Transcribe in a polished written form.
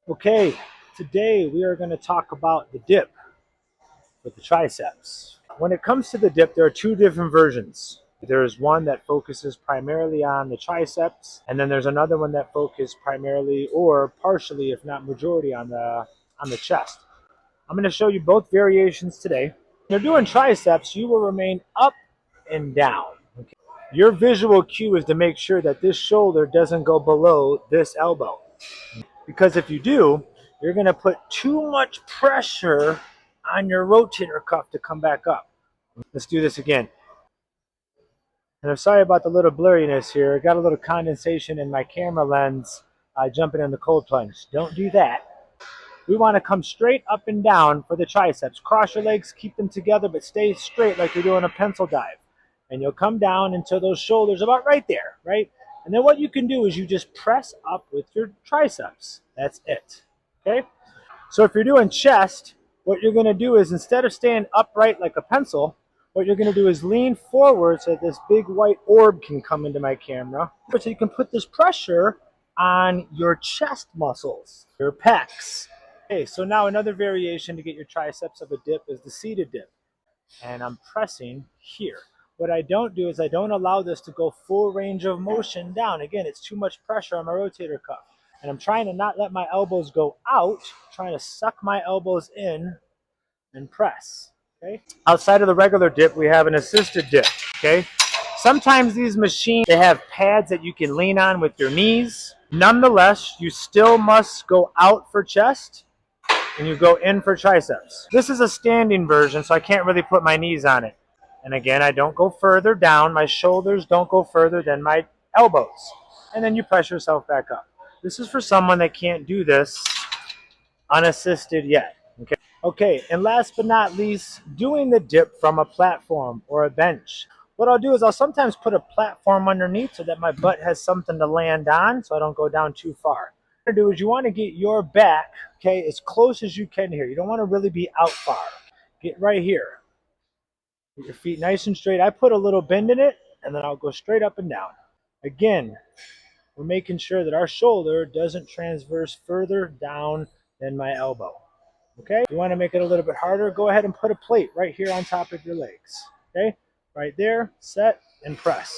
Okay, today we are going to talk about the dip for the triceps. When it comes to the dip, there are two different versions. There's one that focuses primarily on the triceps, and then there's another one that focuses primarily or partially, if not majority, on the chest. I'm going to show you both variations today. When you're doing triceps, you will remain up and down. Okay? Your visual cue is to make sure that this shoulder doesn't go below this elbow. Because if you do, you're going to put too much pressure on your rotator cuff to come back up. Let's do this again. And I'm sorry about the little blurriness here. I got a little condensation in my camera lens jumping in the cold plunge. Don't do that. We want to come straight up and down for the triceps. Cross your legs, keep them together, but stay straight like you're doing a pencil dive. And you'll come down until those shoulders are about right there, right? And then what you can do is you just press up with your triceps. That's it, okay? So if you're doing chest, what you're going to do is instead of staying upright like a pencil, what you're going to do is lean forward so that this big white orb can come into my camera. So you can put this pressure on your chest muscles, your pecs. Okay, so now another variation to get your triceps of a dip is the seated dip. And I'm pressing here. What I don't do is I don't allow this to go full range of motion down. Again, it's too much pressure on my rotator cuff. And I'm trying to not let my elbows go out, trying to suck my elbows in and press. Okay? Outside of the regular dip, we have an assisted dip. Okay? Sometimes these machines, they have pads that you can lean on with your knees. Nonetheless, you still must go out for chest and you go in for triceps. This is a standing version, so I can't really put my knees on it. And again, I don't go further down. My shoulders don't go further than my elbows. And then you press yourself back up. This is for someone that can't do this unassisted yet. Okay, and last but not least, doing the dip from a platform or a bench. What I'll do is I'll sometimes put a platform underneath so that my butt has something to land on so I don't go down too far. What you want to do is you want to get your back, okay, as close as you can here. You don't want to really be out far. Get right here. Get your feet nice and straight. I put a little bend in it, and then I'll go straight up and down. Again, we're making sure that our shoulder doesn't transverse further down than my elbow. Okay? If you want to make it a little bit harder, go ahead and put a plate right here on top of your legs. Okay? Right there, set, and press.